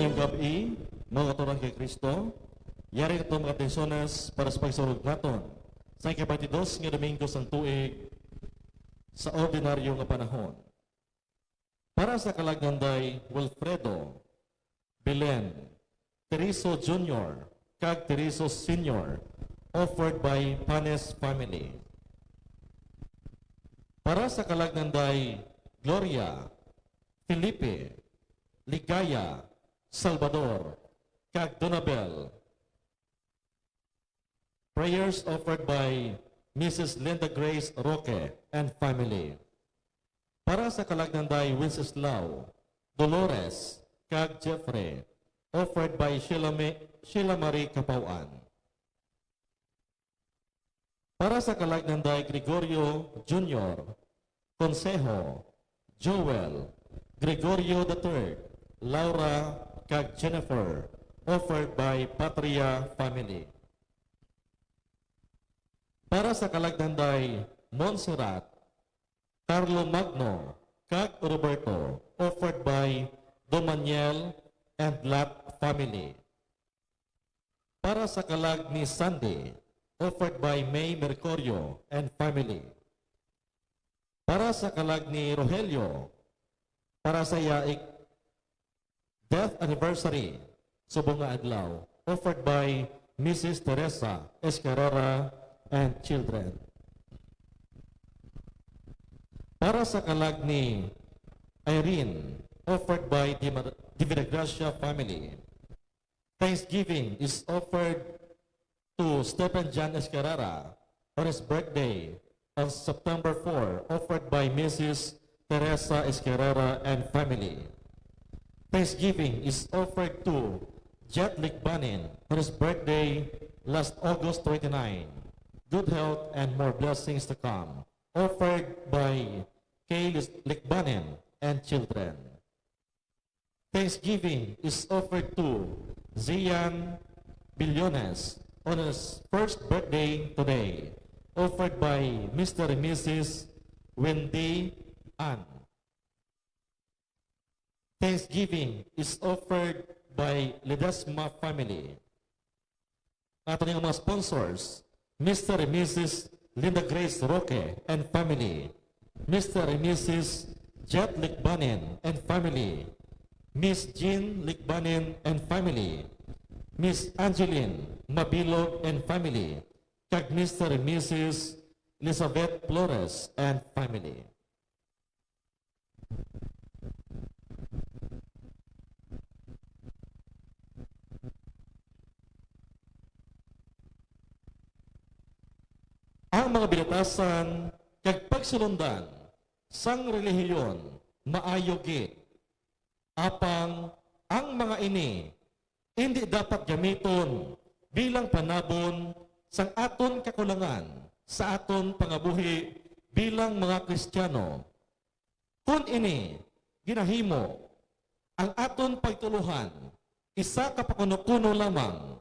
Mayong gabi, mga katuran kay Kristo, yari ito mga atensones para sa pagsurog naton sa ikapatidos nga Domingo sang tuig sa ordinaryo nga panahon. Para sa kalagdanday Wilfredo, Belen, Teriso Jr., kag Teriso Sr., offered by Panes family. Para sa kalagdanday Gloria, Felipe, Ligaya, Salvador, kag Donabel. Prayers offered by Mrs. Linda Grace Roque and family. Para sa kalagdanday Wenceslao, Dolores, kag Jeffrey, offered by Sheila Marie Capawan. Para sa kalagdanday Gregorio Jr., Consejo, Joel, Gregorio III, Laura, kag Jennifer, offered by Patria family. Para sa kalagdanday Montserrat, Carlo Magno, kag Roberto, offered by Domaniel and Lat family. Para sa kalag ni Sandy, offered by May Mercurio and family. Para sa kalag ni Rogelio, para sa yaik death anniversary, subong nga adlaw, offered by Mrs. Teresa Escarora and children. Para sa kalag ni Irene, offered by Divinagracia family. Thanksgiving is offered to Stephen John Escarara on his birthday on September 4, offered by Mrs. Teresa Escarara and family. Thanksgiving is offered to Jet Likbanin on his birthday last August 29. Good health and more blessings to come. Offered by Kay Likbanin and children. Thanksgiving is offered to Zian Billones on his first birthday today. Offered by Mr. and Mrs. Wendy Ann. Thanksgiving is offered by Ledesma family. Ato ng mga sponsors, Mr. and Mrs. Linda Grace Roque and family, Mr. and Mrs. Jet Likbanin and family, Miss Jean Likbanin and family, Miss Angeline Mabilog and family, kag Mr. and Mrs. Elizabeth Flores and family. Ang mga binatasan kag pagsulundan sang relihiyon maayo gid apang ang mga ini hindi dapat gamiton bilang panabon sang aton kakulangan sa aton pangabuhi bilang mga Kristiyano. Kun ini ginahimo ang aton pagtuluhan isa ka pakuno-kuno lamang,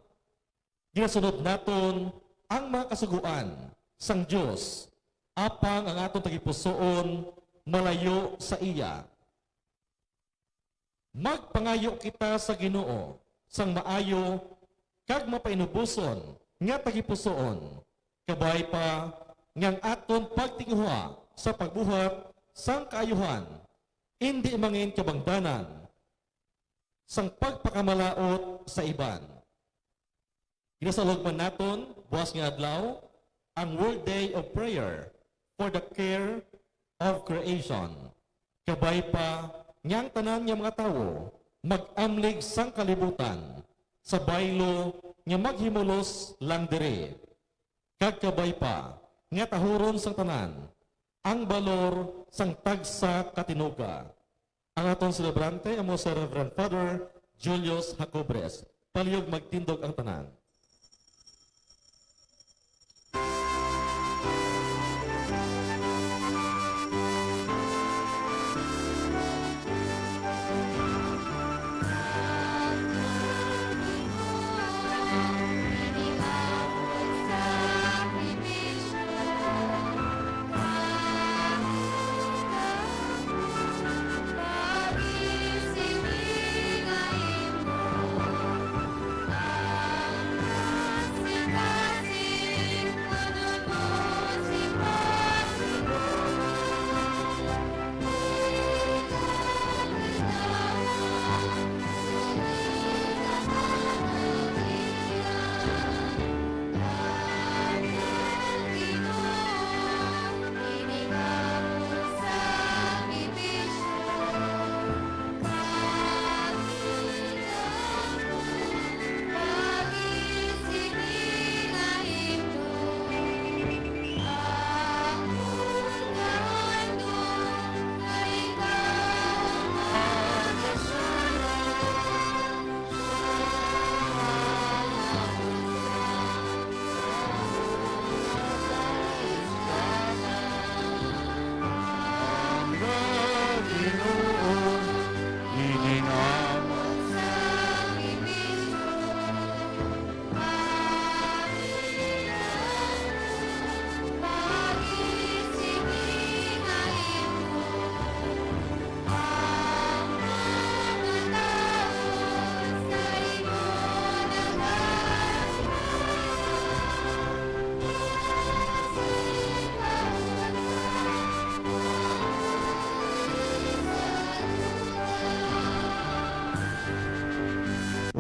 ginasunod naton ang mga kasuguan sang Diyos, apang ang atong tagipusoon malayo sa iya. Magpangayo kita sa Ginoo sang maayo kag mapainubuson nga tagipusoon, kabay pa ngang aton pagtinguha sa pagbuhat sang kaayuhan, hindi mangin kabangdanan sang pagpakamalaot sa iban. Ginasalog man naton buwas nga adlaw ang World Day of Prayer for the Care of Creation. Kabay pa, niyang tanan nga mga tao, mag-amlig sang kalibutan, sa baylo nga maghimulos lang dire. Kagkabay pa, nga tahuron sang tanan, ang balor sang tagsa katinuga. Ang atong celebrante, amo sa Reverend Father Julius Jacobres. Palihog magtindog ang tanan. Pag-isipin ay mo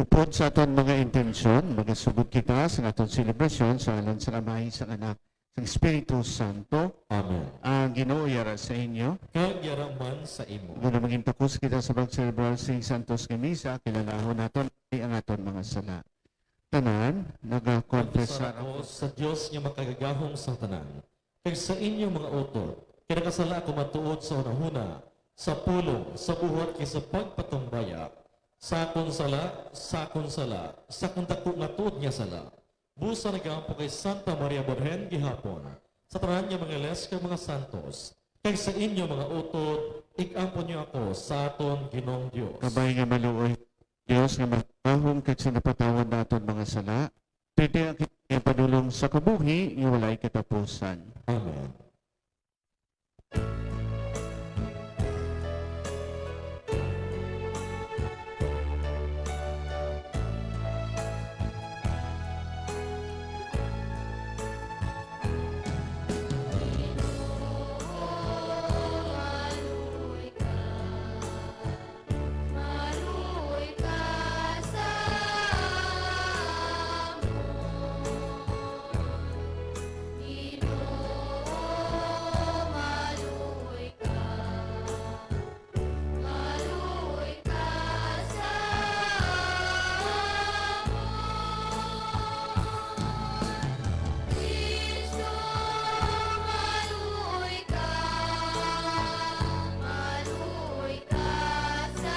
Upod sa aton mga intensyon, magasugod kita sa aton selebrasyon sa alam sa Amay, sa Anak, sa Espiritu Santo. Amen. Ang Ginoo yara sa inyo. Kag yaraman sa imo. Kung maging takos kita sa pag-celebrar sa Santos nga Misa, kilalahon naton ang aton mga sala. Tanan, nagakonfesar Nagpasara ako ko sa Dios nga makagagahong sa tanan. Kag sa inyo mga utod, kinakasala ako matuod sa unahuna, sa pulong, sa buhat kay sa pagpatumbaya, sa akong sala, sa akong dako nga tuod niya sala. Busa nagampo kay Santa Maria Virgen gihapon, sa tanan niya mga les kag mga santos, kag sa inyo mga utod, ikampo niyo ako sa aton Ginoong Dios. kabay nga maluoy Diyos nga magahong kat sa napatawad naton mga sala. Pwede ang kitang padulong sa kabuhi, nga walay katapusan. Amen. Maluoy ka sa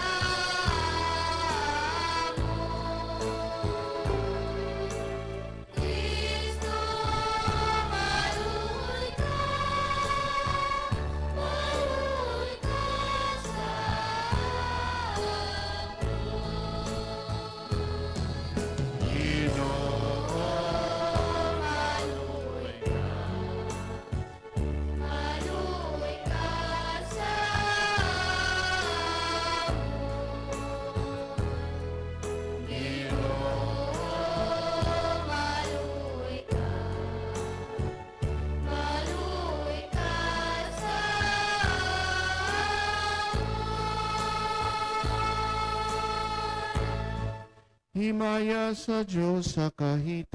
Himaya sa Diyos sa kahitaasan.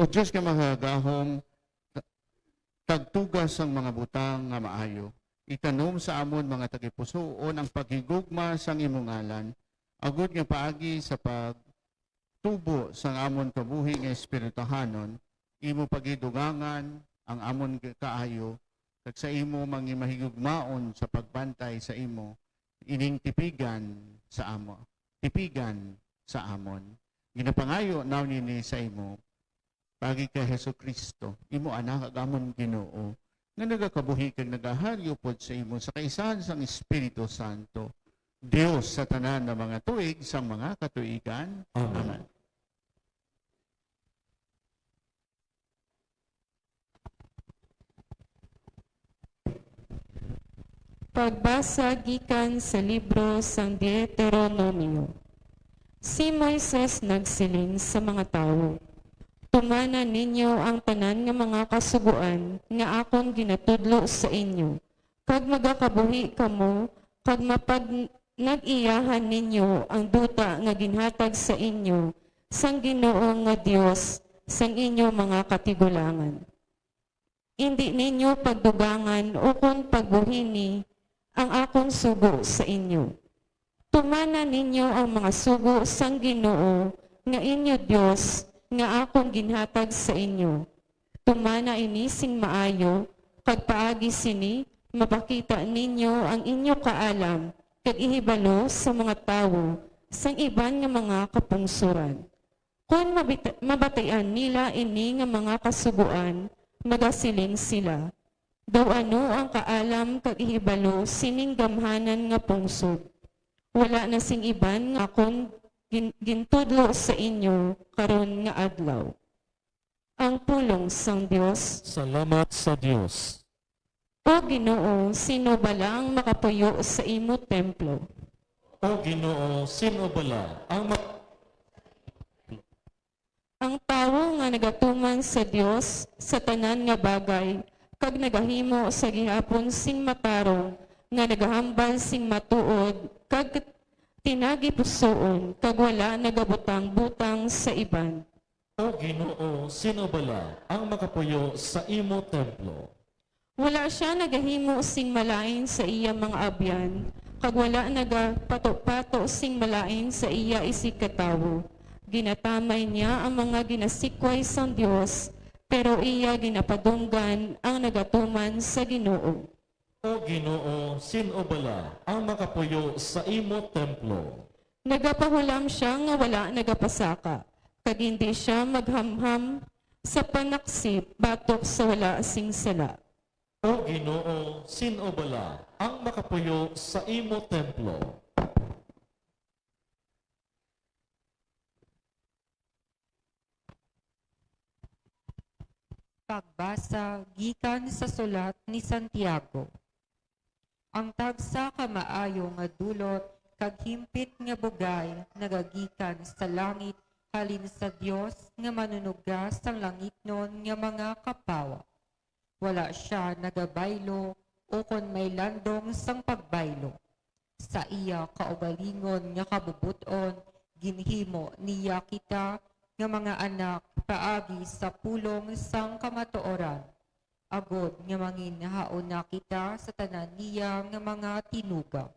O Diyos nga mahagahom, tagtugas ang mga butang nga maayo. Itanom sa amon mga tagipusoon ang paghigugma sang imong ngalan. Agud nga paagi sa pagtubo sang amon kabuhi nga espirituhanon, imo pagidugangan ang amon kaayo, kag sa imo mangimahigugmaon sa pagbantay sa imo, ining tipigan sa amon. Ginapangayo naw nini sa imo, pagi kay Hesukristo, imo anak ag amon Ginoo, nga nagakabuhi kag nagaharyo pod sa imo sa kaisahan sang Espiritu Santo, Dios sa tanan ng mga tuig sang mga katuigan. Amen. Pagbasa gikan sa libro sang Deuteronomio. Si Moises nagsiling sa mga tawo, "Tumana ninyo ang tanan nga mga kasuguan nga akon ginatudlo sa inyo, kag magakabuhi kamo, kag nag-iyahan ninyo ang duta nga ginhatag sa inyo sang Ginoo nga Dios sang inyo mga katigulangan. Hindi ninyo pagdugangan o kung pagbuhini ang akong sugo sa inyo. Tumana ninyo ang mga sugo sang Ginoo nga inyo Dios nga akong ginhatag sa inyo. Tumana ini sing maayo, kag paagi sini mapakita ninyo ang inyo kaalam kag ihibalo sa mga tawo sang iban nga mga kapungsuran. Kung mabatayan nila ini nga mga kasuguan, magasiling sila. Daw ano ang kaalam kag ihibalo sining gamhanan nga pungsod. Wala na sing iban nga akong gintudlo sa inyo karon nga adlaw." Ang pulong sang Dios. Salamat sa Dios. O Ginoo, sino ba lang makapuyo sa imo templo? O Ginoo, sino bala ang Ang tawo nga nagatuman sa Dios sa tanan nga bagay, kag nagahimo sa gihapon sing matarong, nga nagahambal sing matuod, kag tinagipusoon, kag wala nagabutang-butang sa iban. O Ginoo, sino bala ang makapuyo sa imo templo? Wala siya nagahimo sing malain sa iya mga abyan, kag wala nagapato-pato sing malain sa iya isikatawo. Ginatamay niya ang mga ginasikway sang Dios, pero iya ginapadunggan ang nagatuman sa Ginoo. O Ginoo, sino bala ang makapuyo sa imo templo? Nagapahulam siya nga wala nagapasaka, kag hindi siya maghamham sa panaksip batok sa wala sing sala. O Ginoo, sino bala ang makapuyo sa imo templo? Pagbasa gikan sa sulat ni Santiago. Ang tagsa ka maayo nga dulot kag himpit nga bugay nagagikan sa langit halin sa Dios nga manunugas sang langitnon nga mga kapawa. Wala siya nagabaylo o kon may landong sang pagbaylo. Sa iya kaugalingon nga kabubuton ginhimo niya kita nga mga anak paagi sa pulong sang kamatuoran. Agod nga manginhaon na kita sa tanan niya nga mga tinuga.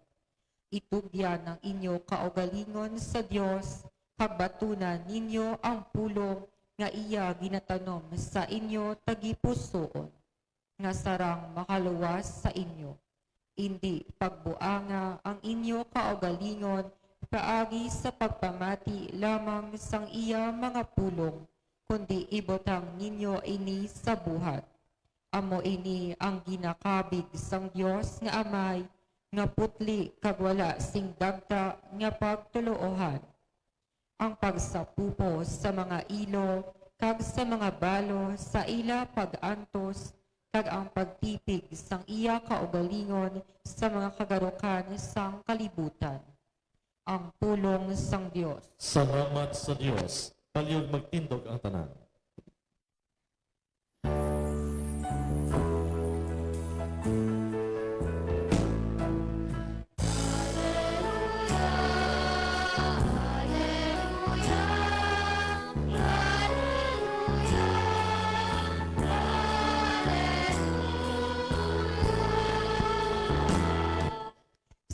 Itugyan ang inyo kaugalingon sa Dios, hagbatunan ninyo ang pulong nga iya ginatanom sa inyo tagipusoon, nga sarang makaluwas sa inyo. Hindi pagbuanga ang inyo kaugalingon paagi sa pagpamati lamang sang iya mga pulong, kundi ibotang ninyo ini sa buhat. Amo ini ang ginakabig sang Dios nga Amay, nga putli kag wala sing dagta nga pagtuloohan. Ang pagsapupo sa mga ilo kag sa mga balo sa ila pag-antos, kag ang pagtipig sang iya kaugalingon sa mga kagarukan sang kalibutan. Ang pulong sang Dios. Salamat sa Dios. Palyog magtindog ang tanan. Hallelujah, hallelujah,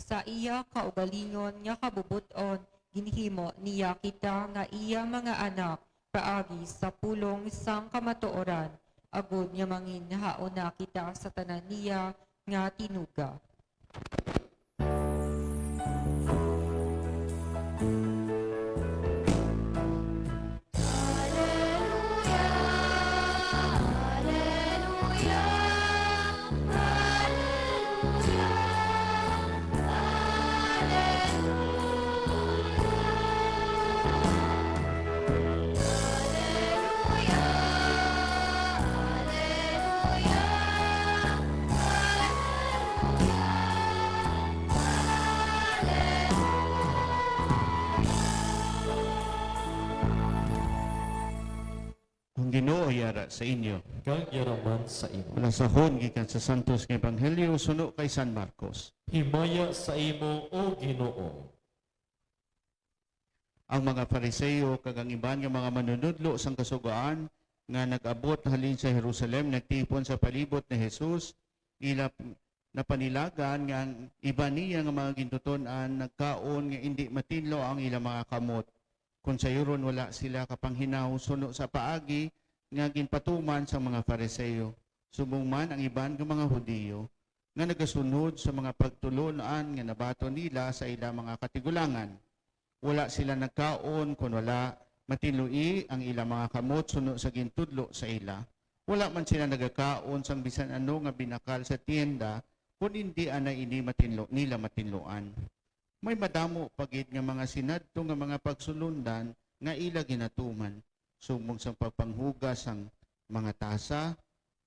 sa iya kaugalingon nga kabubuton ginhimo niya kita nga iya mga anak paagi sa pulong sang kamatuoran agud nga manginhaona kita sa tanan niya nga tinuga. Hallelujah, Hallelujah, Kung Ginoo yara sa inyo, Kag yaraman sa imo. wala sahon gikan sa Santos nga Ebanghelyo suno kay San Marcos. Himaya sa imo, O Ginoo. Ang mga Fariseo kag ang iban nga mga manunudlo sang kasugaan nga nag-abot halin sa Jerusalem nagtipon sa palibot ni Jesus ila napanilagan nga ang iba niya nga mga gintuton-an nagkaon nga hindi matinlo ang ilang mga kamot. Kung sayuron wala sila kapanghinaw suno sa paagi nga ginpatuman sa mga Fariseo. Subong man ang iban nga mga Hudiyo nga nagasunod sa mga pagtulonan nga nabato nila sa ilang mga katigulangan. Wala sila nagkaon kung wala matinloi ang ilang mga kamot suno sa gintudlo sa ila. Wala man sila nagakaon sang bisan ano nga binakal sa tienda kung hindi anay ini nila matinloan. May madamo pagid nga mga sinadto nga mga pagsulundan nga ila ginatuman sumong sa pagpanghugas sang mga tasa,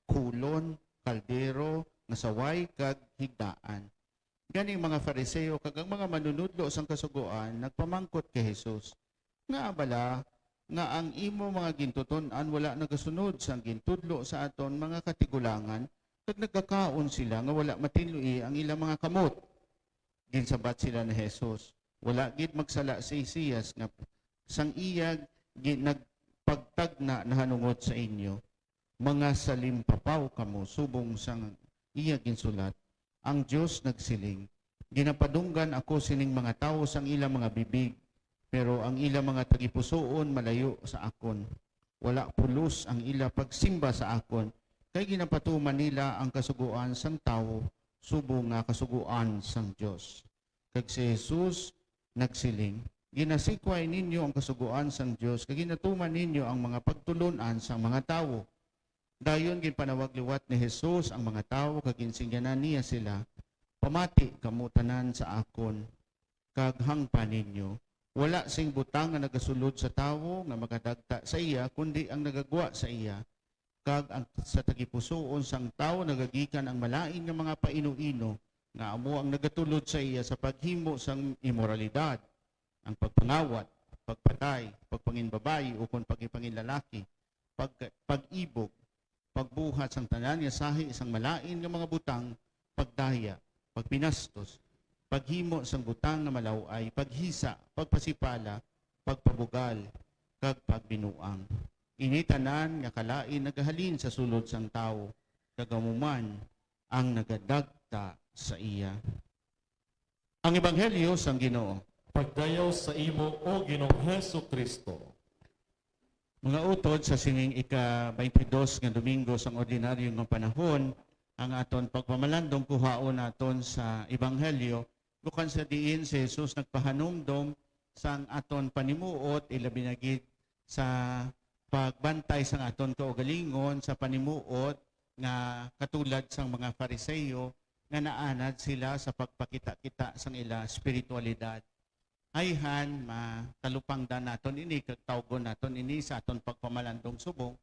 kulon, kaldero, nga saway kag higdaan. Ganing mga Fariseo kag ang mga manunudlo sang kasugoan nagpamangkot kay Jesus. Nga abala nga ang imo mga gintuton-an wala nagasunod sang gintudlo sa aton mga katigulangan kag nagkakaon sila nga wala matinloi ang ilang mga kamot. Ginsabat sila ni Jesus. Wala gid magsala si Isaias nga sang iyag nagpagtagna na hanungod sa inyo. Mga salimpapaw kamo subong sang iyag ginsulat. Ang Diyos nagsiling, ginapadunggan ako sining mga tao sang ilang mga bibig, pero ang ilang mga tagipusoon malayo sa akon. Wala pulos ang ila pagsimba sa akon, kay ginapatuman nila ang kasuguan sang tao, subo nga kasuguan sang Diyos. Kag si Jesus nagsiling, ginasikway ninyo ang kasuguan sang Diyos, kag ginatuman ninyo ang mga pagtulunan sang mga tao. Dayon ginpanawag-liwat ni Jesus ang mga tao kag ginsingganan niya sila, pamati kamo tanan sa akon kag hangpan ninyo. Wala sing butang nga nagasulod sa tawo nga makadagta sa iya kundi ang nagagwa sa iya. Kag ang sa tagipusoon sang tawo nagagikan ang malain nga mga paino-ino nga amo ang nagatulod sa iya sa paghimo sang immoralidad, ang pagpangawat, pagpatay, pagpanginbabayi o kung pagpanginlalaki, pag-ibog, pagbuhat sang tanan nga sahi sang malain nga mga butang, pagdaya, pagpinastos, paghimo sang butang nga malaway, paghisa, pagpasipala, pagpabugal, kag pagbinuang. Ini tanan nga kalain nagahalin sa sulod sang tao, kagamuman ang nagadagta sa iya. Ang Ebanghelyo sang Ginoo. Pagdayaw sa imo, O Ginoong Hesu Kristo. Mga utod sa sining ika-22 nga Domingo sang ordinaryo nga panahon, ang aton pagpamalandong kuhaon naton sa Ebanghelyo, bukan sa diin si Jesus nagpahanumdom sang aton panimuot, ilabi na gid sa pagbantay sang aton kaugalingon sa panimuot nga katulad sang mga Fariseo nga naanad sila sa pagpakita-kita sang ila spiritualidad. Ayhan, matalupangdan naton ini, kagtawgon naton ini sa aton pagpamalandong subong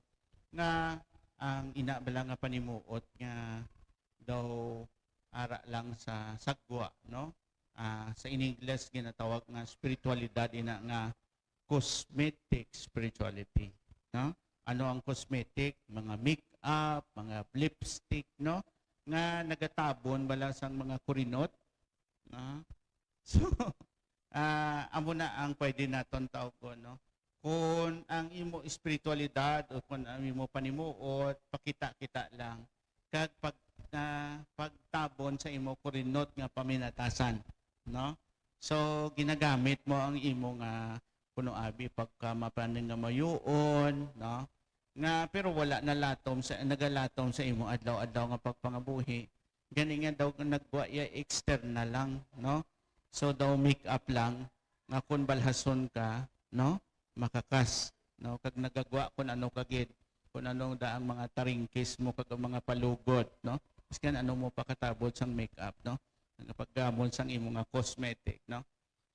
nga ang inabala nga panimuot nga daw ara lang sa sagwa, no? Sa in English ginatawag nga spiritualidad ina nga cosmetic spirituality, no? Ano ang cosmetic? Mga make-up, mga lipstick, no? Nga nagatabon bala sang mga kurinot, no? So amo na ang pwede naton tawgon, no? Kung ang imo espiritualidad o kung ang imo panimuot, pakita-kita lang. Kag pagtabon sa imo kurinot nga paminatasan. no? So ginagamit mo ang imong kuno abi pagka mapaning nga mayuon, no? Nga pero wala na latom sa nagalatom sa imo adlaw-adlaw nga pagpangabuhi. Gani nga daw nagbuwa ya external lang, no? So daw make up lang nga kun balhason ka, no? Makakas, no? Kag nagagwa kun ano kagid, kun anong daang mga taringkis mo kag ang mga palugod, no? Miskan ano mo pakatabot sang make up, no? Paggamon sang imo nga cosmetic, no?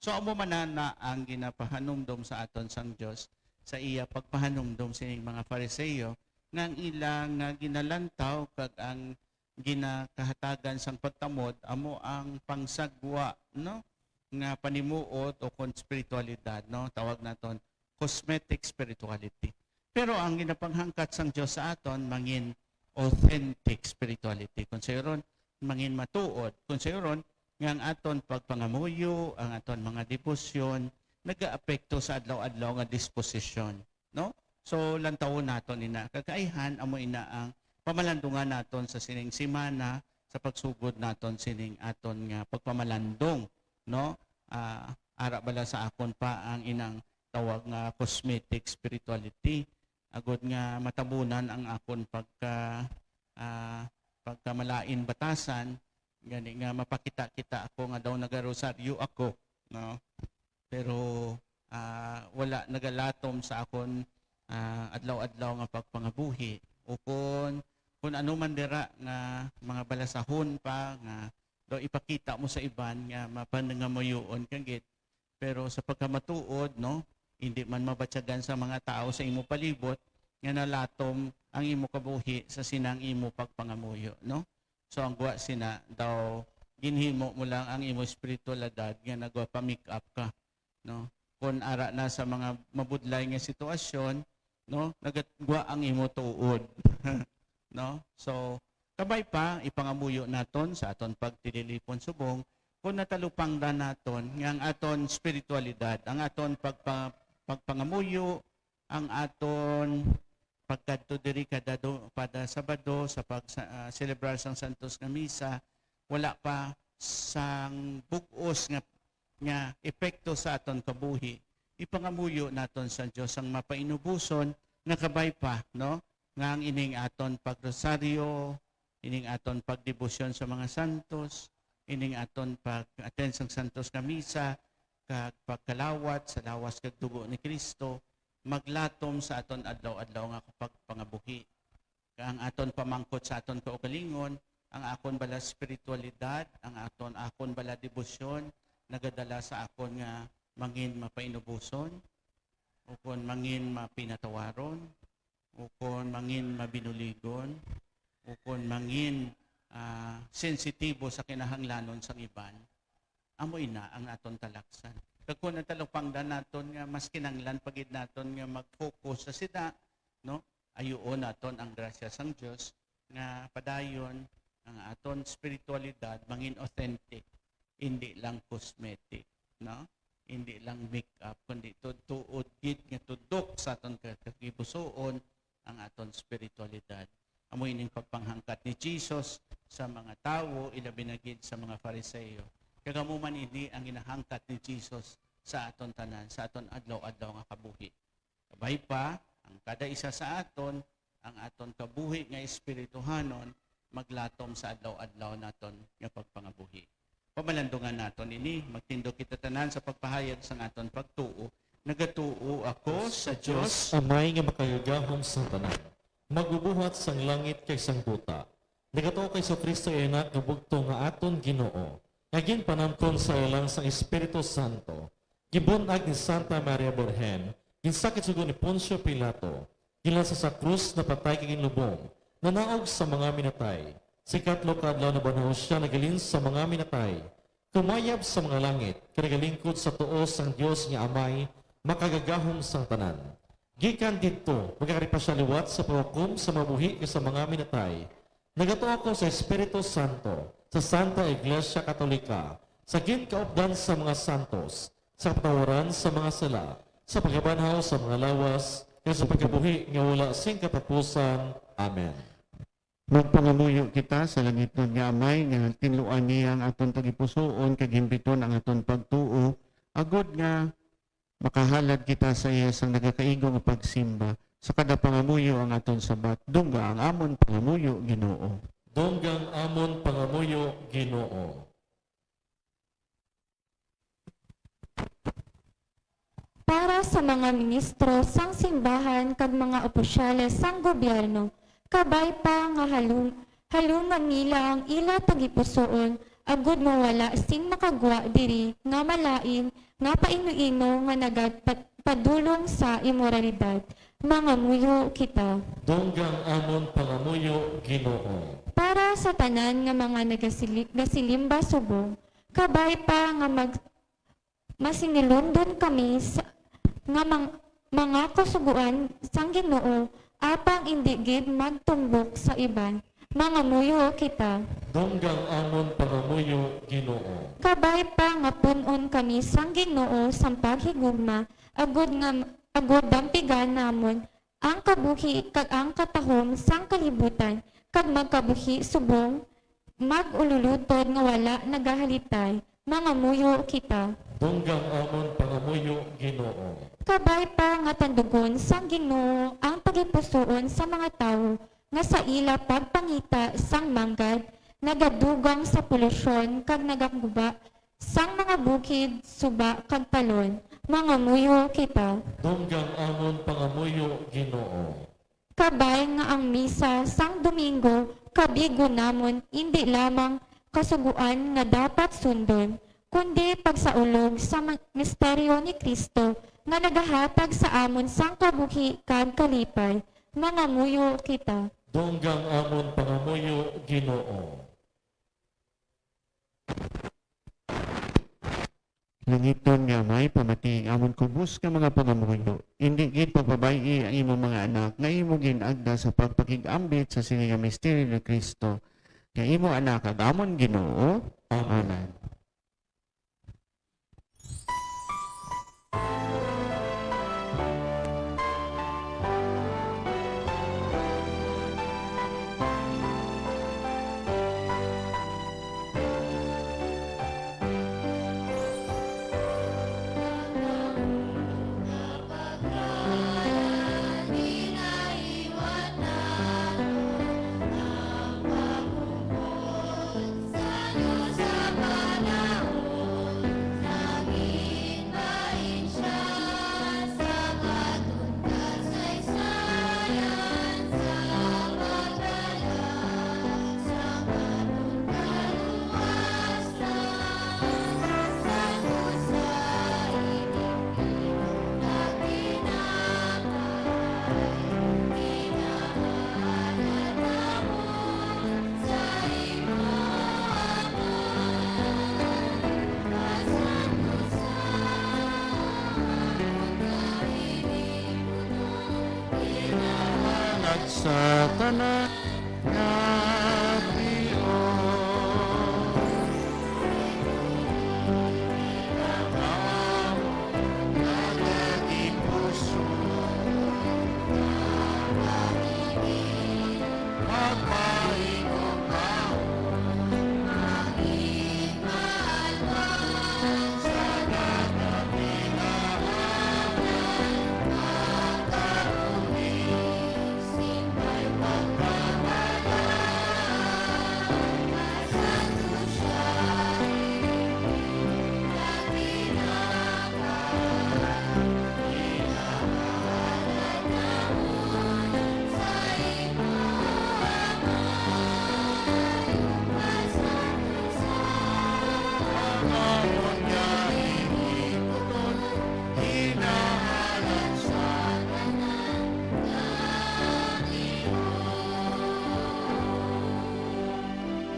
So amo man na ang ginapahanumdom sa aton sang Dios sa iya pagpahanumdom sining mga Fariseo nga ang ilang nga ginalantaw kag ang ginakahatagan sang pagtamod amo ang pangsagwa, no? Nga panimuot o kon spiritualidad, no? Tawag naton cosmetic spirituality. Pero ang ginapanghangkat sang Dios sa aton mangin authentic spirituality. Kung sayon mangin matuod, kung sayon nga ang aton pagpangamuyo, ang aton mga debosyon nagaapekto sa adlaw-adlaw nga disposisyon, no? So lantawon naton ina kakaihan amo ina ang pamalandungan naton sa sining semana sa pagsugod naton sining aton nga pagpamalandong, no? Ara bala sa akon pa ang inang tawag nga cosmetic spirituality agud nga matabunan ang akon pagkamalain batasan gani nga mapakita-kita ako nga daw nagarosaryo ako, no? Pero wala nagalatom sa akon adlaw-adlaw nga pagpangabuhi o kung ano man dira nga mga balasahon pa nga daw ipakita mo sa iban nga mapanangamoyoon kagit pero sa pagkamatuod, no, hindi man mabatyagan sa mga tao sa imo palibot nga nalatom ang imo kabuhi sa sinang imo pagpangamuyo, no? So ang guwa sina daw ginhimo mo lang ang imo spiritualidad nga nagwa pa make up ka, no? Kung ara na sa mga mabudlay nga sitwasyon, no, nagatgwa ang imo tuod. No? So kabay pa ipangamuyo naton sa aton pagtililipon subong kung natalupang da naton nga ang aton spiritualidad, ang aton pagpangamuyo, ang aton pagkadto diri kada pada Sabado sa celebrar sang Santos nga misa wala pa sang bug-os nga epekto sa aton kabuhi. Ipangamuyo naton sa Dios ang mapainubuson nga kabay pa, no? Nga ang ining aton pagrosaryo, ining aton pagdebosyon sa mga santos, ining aton pag-attend sang Santos nga misa, kag pagkalawat sa lawas kag dugo ni Kristo, maglatom sa aton adlaw-adlaw nga pagpangabuhi. Ang aton pamangkot sa aton kaugalingon, ang akon bala spiritualidad, ang akon bala debosyon, nagadala sa akon nga mangin mapainubuson, o kon mangin mapinatawaron, o kon mangin mabinuligon, o kon mangin sensitibo sa kinahanglanon sang iban. Amo ina ang aton talaksan. Kung natalupangdan naton nga mas kinanglan pagid naton nga mag-focus sa sida, no? Ayuon naton ang grasya sang Dios nga padayon ang aton spiritualidad mangin authentic, hindi lang cosmetic, no? Hindi lang make-up kundi tuod gid nga tudok sa aton kagipusoon ang aton spiritualidad. Amo ining pagpanghangkat ni Jesus sa mga tawo ilabi na gid sa mga Fariseo. Kagamo man ini ang ginahangkat ni Jesus sa aton tanan, sa aton adlaw-adlaw nga kabuhi. Kabay pa, ang kada isa sa aton, ang aton kabuhi nga espirituhanon, maglatom sa adlaw-adlaw naton nga pagpangabuhi. Pamalandungan naton ini, magtindog kita tanan sa pagpahayag sa aton pagtuo. Nagatuo ako sa Dios, Amay nga makayagahom sa tanan. Magbubuhat sang langit kay sang buta. Nagatuo kay sa Kristo ay anak nga bugto nga aton Ginoo. Naging panamkon sa ilang sang Espiritu Santo. Gibunag ni Santa Maria Birhen, ginsakit sugo ni Poncio Pilato, gilansa sa krus na patay kay ginlubong, nanaog sa mga minatay. Sikatlo kadlaw na banhaw siya nagilin sa mga minatay. Kumayab sa mga langit, kinagalingkod sa tuos sang Dios nga Amay, makagagahom sang tanan. Gikan didto, magkakaripa siya liwat sa paghukom sa mabuhi sa mga minatay. Nagatuo ako sa Espiritu Santo, sa Santa Iglesia Katolika, sa ginkaupdan sa mga santos, sa patawaran sa mga sala, sa pagkabanhaw sa mga lawas, kaya sa pagkabuhi nga wala sing katapusan. Amen. Magpangamuyo kita sa langit nun nga amay, nga tinluan niya ang aton tagipusoon, kag himpiton ang aton pagtuo, agod nga makahalad kita sa iya sang nagakaigong pagsimba, sa kada pangamuyo ang aton sabat, dungga ang amon pangamuyo Ginoo. Donggang amon pangamuyo Ginoo. Para sa mga ministro sang simbahan kag mga opisyales sang gobyerno, kabay pa nga halungan nila ang ila tagipusoon, agud mawala sing makagwa diri nga malain nga paino-ino nga nagadpadulong sa imoralidad. Mga muyo kita. Donggang amon pangamuyo Ginoo. Para sa tanan nga mga nagasilimba subong, kabay pa nga masinilundon kami sa mga kasuguan sang Ginoo apang indi gid magtumbok sa iban. Mga muyo kita. Donggang amon pangamuyo Ginoo. Kabay pa nga punon kami sang Ginoo sang paghigugma agud dampigan namon ang kabuhi kag ang katahom sang kalibutan kag magkabuhi subong magululutod nga wala nagahalitay. Mga muyo kita. Donggang amon pangamuyo Ginoo. Kabay pa nga tandugon sang Ginoo ang pagipusoon sa mga tawo nga sa ila pagpangita sang manggad nagadugang sa polusyon kag nagaguba sang mga bukid suba kag talon. Mga muyo kita. Donggang amon pangamuyo Ginoo. Kabay nga ang misa sang Domingo kabigo namon hindi lamang kasuguan nga dapat sundon, kundi pagsaulog sa misteryo ni Kristo nga nagahatag sa amon sang kabuhi kag kalipay. Mga muyo kita. Donggang amon pangamuyo Ginoo. Langiton nga may pamating amon kubus ka mga pangamuyo. Hindi gid pagbabayi ang imong mga anak nga imo ginagda sa pagpakigambit sa sini nga misteryo ni Kristo. Nga imo anak kag amon Ginoo. Amen. Sa tanan nga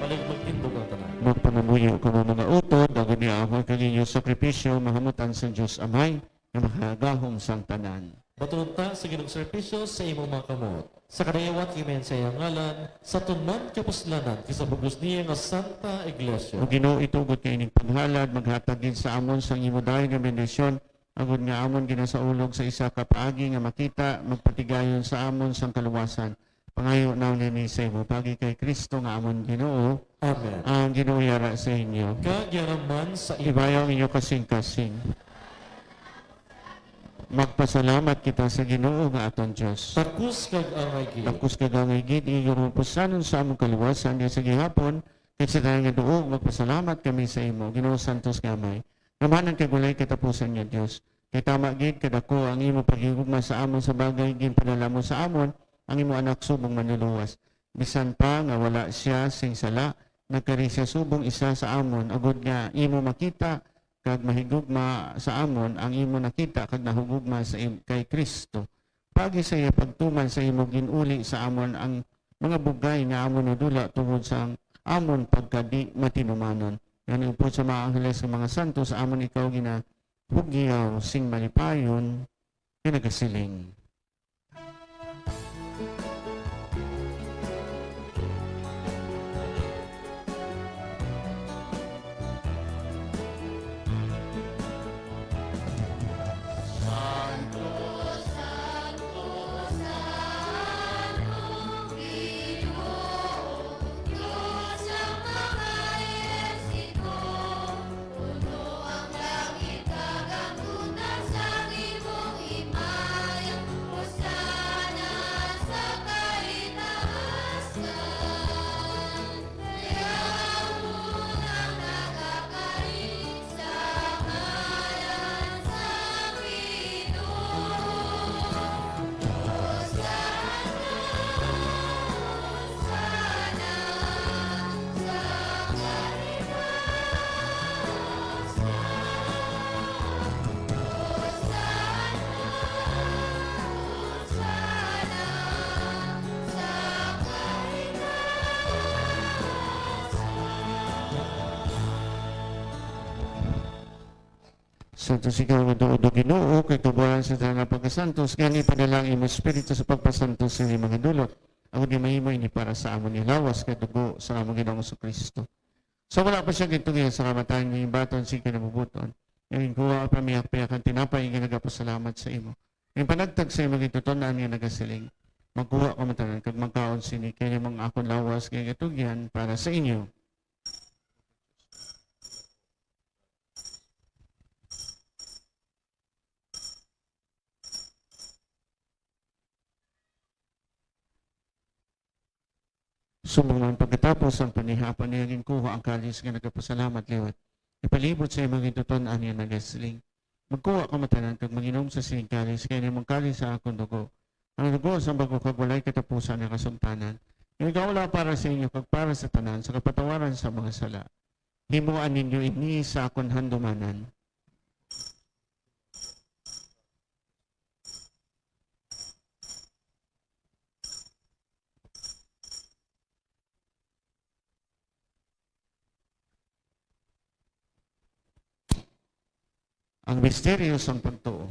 Balik magtindog ang tanan. magpangamuyo ko mga utod, ako niya ako kaninyo sakripisyo, mahamutan sa Diyos Amay, na makagahom sang tanan. Matulunta sa ginong servisyo sa imong mga kamot. Sa kadayawat kimen sa iyang ngalan, sa tunman kapuslanan, kisabugos niya nga Santa Iglesia. O Ginoo itugot kay ining paghalad, maghatag din sa amon sang imo dayon nga bendisyon, agud nga amon ginasaulog sa isa ka paagi nga makita, magpatigayon sa amon sang kaluwasan. Pangayo na ni sa imo pagi kay Kristo nga amon Ginoo, Amen. ang Ginoo yara sa inyo. Kagyaraman sa iba. Ibayaw inyo kasing-kasing. Magpasalamat kita sa Ginoo nga aton Dios. Takus kag angay gid. Tapos kagangay gid iyo pusanon sa among kaluwasan diya sa gihapon kay sa tayo nga duog magpasalamat kami sa imo Ginoo santos gamay. Namanan kay gulay katapusan nga Dios. Kay tama gid kadako ang imo paghigugma sa amon sa bagay gid padala mo sa amon ang imo anak subong manluluwas. Bisan pa nga wala siya sing sala nagkari siya subong isa sa amon agud nga imo makita kag mahigugma sa amon ang imo nakita kag nahugugma sa kay Kristo. Pagi sa iya pagtuman sa imo ginuli sa amon ang mga bugay nga amon nadula tungod sa amon pagkadi matinumanon. Yan po sa mga angeles sa mga santo sa amon ikaw ginahugyaw sing malipayon kinagasiling. Santos ikaw nga doon Ginoo kay kabuhan sa tanang pagkasantos gani padala ang imo espiritu sa pagpasantos sa mga dulot. Ako di mahimo ini para sa amon nilawas kay dugo sa among Ginoong Kristo. So wala pa siya gitugihan sa kamatayan ng baton si kinabubuton. Yung kuha pa miyak-piyakan tinapay nga nagapasalamat sa imo. Yung panagtag sa imo gitutunan niya nagasiling. Magkuha ka matanan kag magkaon sini kay mga akon lawas kay gitugihan para sa inyo. Sumunod pagkatapos ang panihapan niya kuha ang kalis nga nagapasalamat liwat. Ipalibot sa imong itutunan niya nagasling. Magkuha ka matanan kag manginom sa sining kalis kay nimong kalis sa akong dugo. Ang dugo sa bago kag walay katapusan ng kasumtanan. Igawala para sa inyo kag para sa tanan sa kapatawaran sa mga sala. Himuan ninyo ini sa akong handumanan. Ang misteryo sa pagtuo.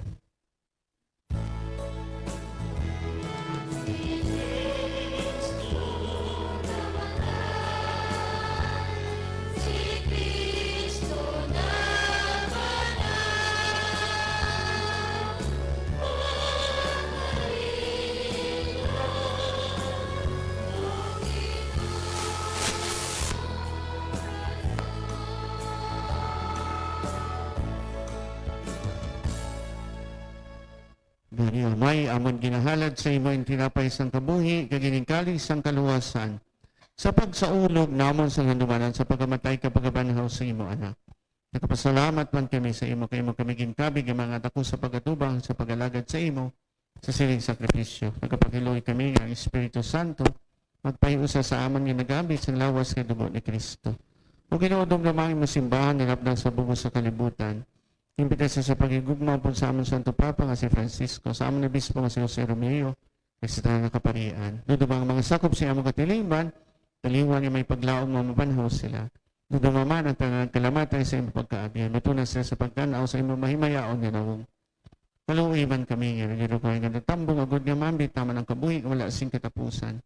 Ganyan, may amon ginahalad sa imo yung tinapay sang kabuhi, kagining kalis sang kaluwasan. Sa pagsaulog namon sa handumanan sa pagkamatay kapagabanhaw sa imo anak. Nakapasalamat man kami sa imo kay mo kami gintabig ang mga dako sa pagatubang sa pagalagad sa imo sa siling sakripisyo. Nagkapakiloy kami ng Espiritu Santo magpahiusa sa amon nga nagabit sa lawas kay dugo ni Kristo. O ginuodong lamang imo simbahan nilabdang sa bugos sa kalibutan. Impitasya sa pagigugma po sa amon Santo Papa nga si Francisco, sa amon Obispo nga si Jose Romeo, kay sa tanang nakaparian. Dudumang mga sakop sa among katiliman, kaliwan nga may paglaong mamabanhaw sila. Dudumaman ang tanang kalamatay sa imong pagkaabyan. Matunan sila sa pagtanaw sa imong mahimayaon nga nawong. Kaluiman kami nga, nagirukay nga natambong agod nga mambit, taman ang kabuhi, wala sing katapusan.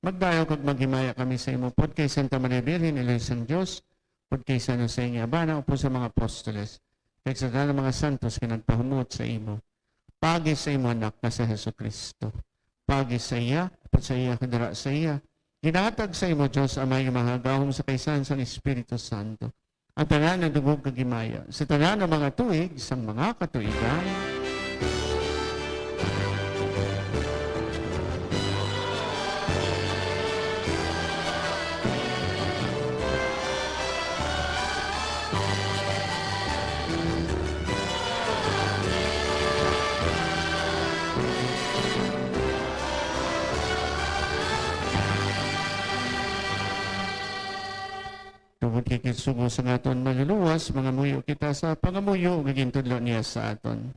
Magdayo kag maghimaya kami sa imong pod kay Santa Maria Virgen, Eloisang Diyos, pod kay San Jose nga Abana, upo sa mga apostoles. Kaya sa mga santos kinagpahumot sa imo. Pagi sa imo anak na sa Jesucristo. pagi sa iya, sa iya, kadara sa iya. Ginahatag sa imo, Diyos, amay mahagahom sa kaysan sang Espiritu Santo. Ang tanan ng dugog kagimaya, sa tanan ng mga tuig, sang mga katuigan, tungod kay kisugo sa aton maluluwas, mga muyo kita sa pangamuyo, gaging tudlo niya sa aton.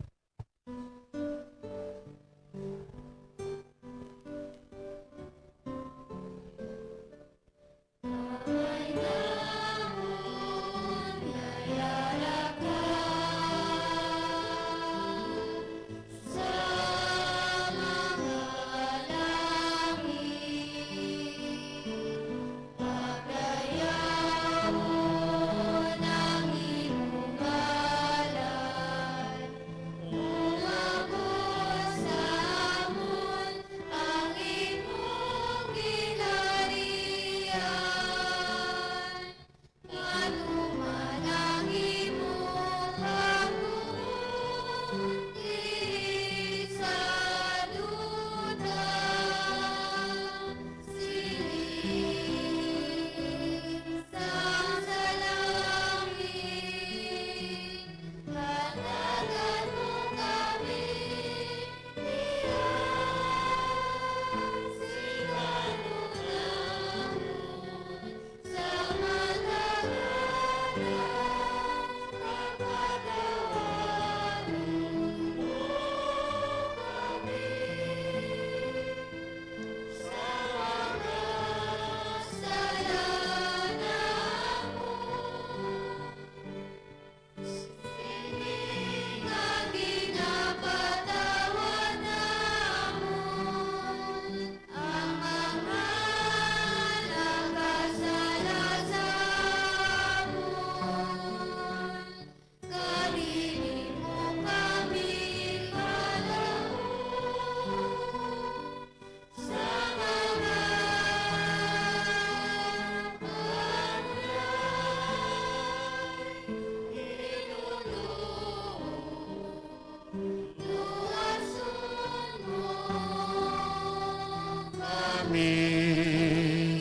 Amin.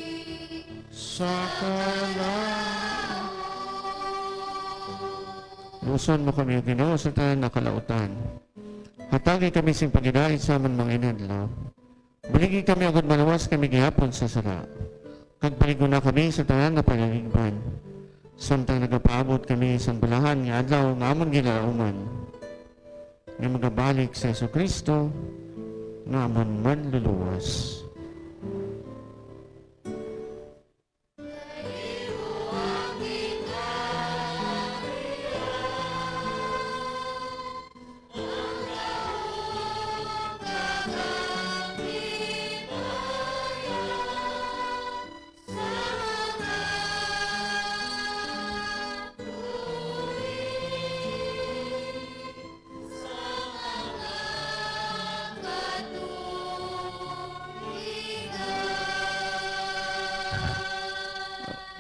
Sa kalang. Luson mo kami, Ginoo, sa tanan na kalautan. Hatagi kami sing pagidait sa amon mga inadlaw. Baligi kami agad malawas kami gihapon sa sara. Kag paliguna kami sa tanan na panaligban. Samtang nagapaabot kami sa balahan nga adlaw nga amon ginauman. Nga magabalik sa Jesucristo nga amon manluluwas.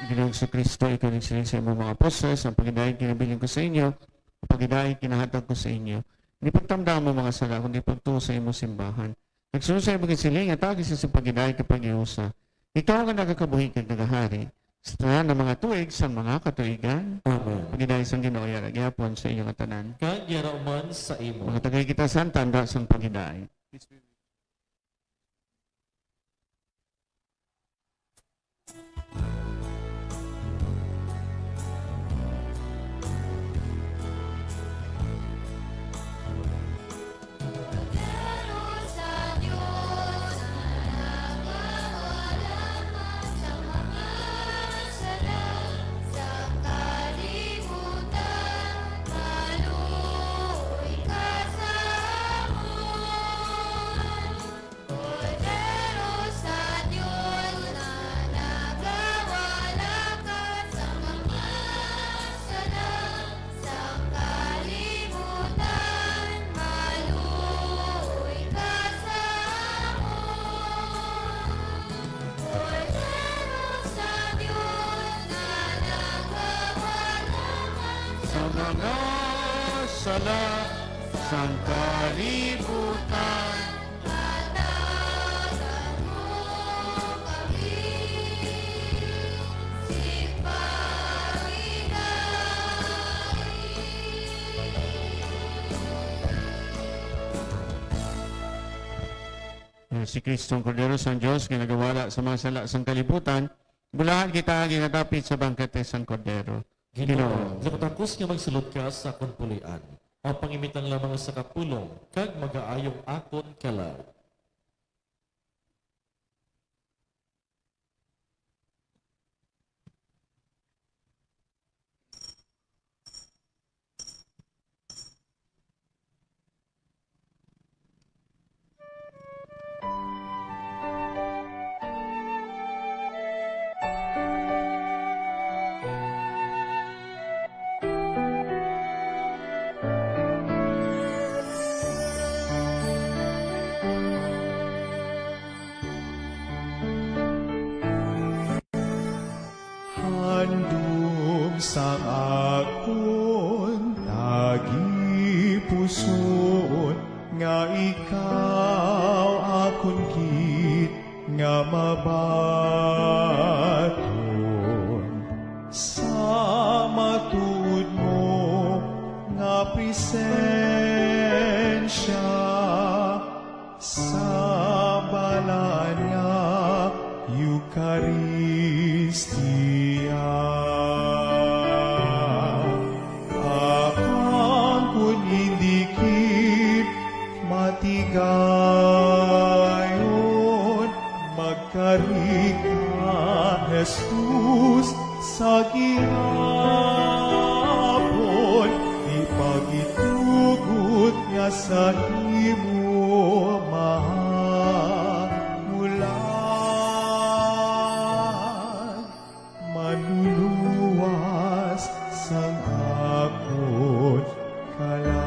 Ginoong sa Kristo, ikaw nagsiling sa imong mga apostles, ang paghidahin kinabiling ko sa inyo, ang paghidahin kinahatag ko sa inyo. Hindi pagtamdaan mo mga sala, kundi pagtuo sa imong simbahan. Nagsunod sa imong siling, at agis sa paghidahin kapag iusa. Ikaw ang nagakabuhi kag nagahari. Sa tanan ng mga tuig, sa mga katuigan. Amen. Paghidahin sa Ginoo, yarag-yapon sa inyong tanan. Kag yarauman sa imo. Mga tagay kita sa tanda sa paghidahin. Sa Diyos na nagpapalaman sa mga sala sa kalibutan, maluoy ka sa amon. sa mga sala sang kalibutan. Hatagan mo kami, si Si Kristong Cordero San Diyos, ginagawala sa mga sala sang kalibutan, bulahan kita ginatapit sa bangkete sang Cordero. Ginoo, kapatangkos nga magsulod ka sa akong pulian. Ang pangimitan lamang sa kapulong, kag mag-aayong akon kalag. Handom sang akon tagipuson nga ikaw akon gid nga mabaton sa matud mo nga presensya sa balan nga Eucharistia. Akang kun indikit matigayon, magkarig ka, Jesus, sa gihapon, di pagitugot nga sa imo mahamulan, manluluwas sang akon kalag.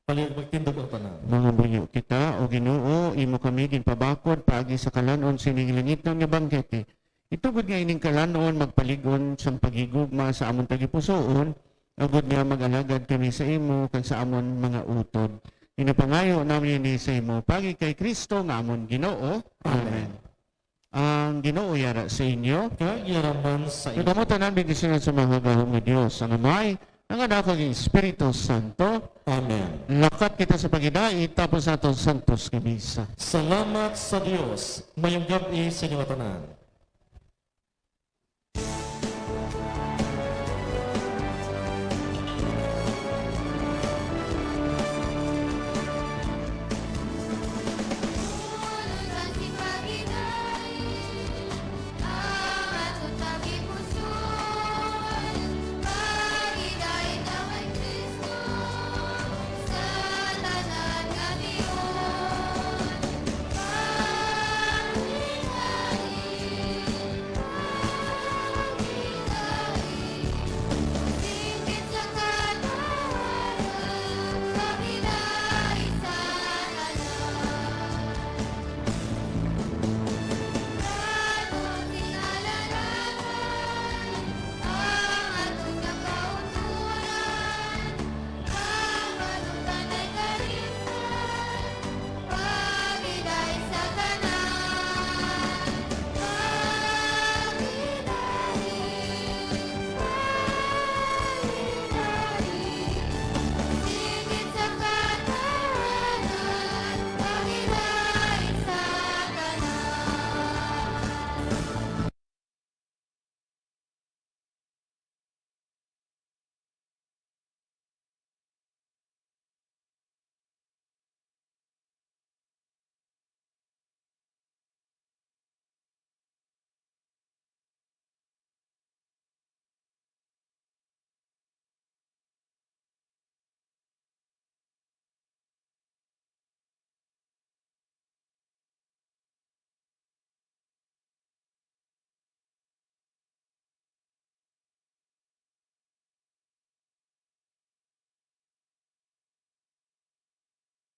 Palig magtindog ang tanan. Mga buyo kita, o Ginoo, imo kami ginpabakod paagi sa kalanon sining langit nga bangkete. Itugod nga ining kalanon magpaligon sang pagigugma sa amon tagipusoon, agod nga mag-alagad kami sa imo kag sa amon mga utod. Inapangayo namin ni sa imo pagi kay Kristo nga amon Ginoo. Amen. ang Ginoo yara sa inyo. Kag yaraman sa inyo. Ikamutan namin kisinan sa mga gahong nga Diyos. Ang amay, ang anak ng Espiritu Santo. Amen. Lakat kita sa pagidait tapos sa atong santos nga misa. Salamat sa Dios. Mayong gabi sa inyo tanan.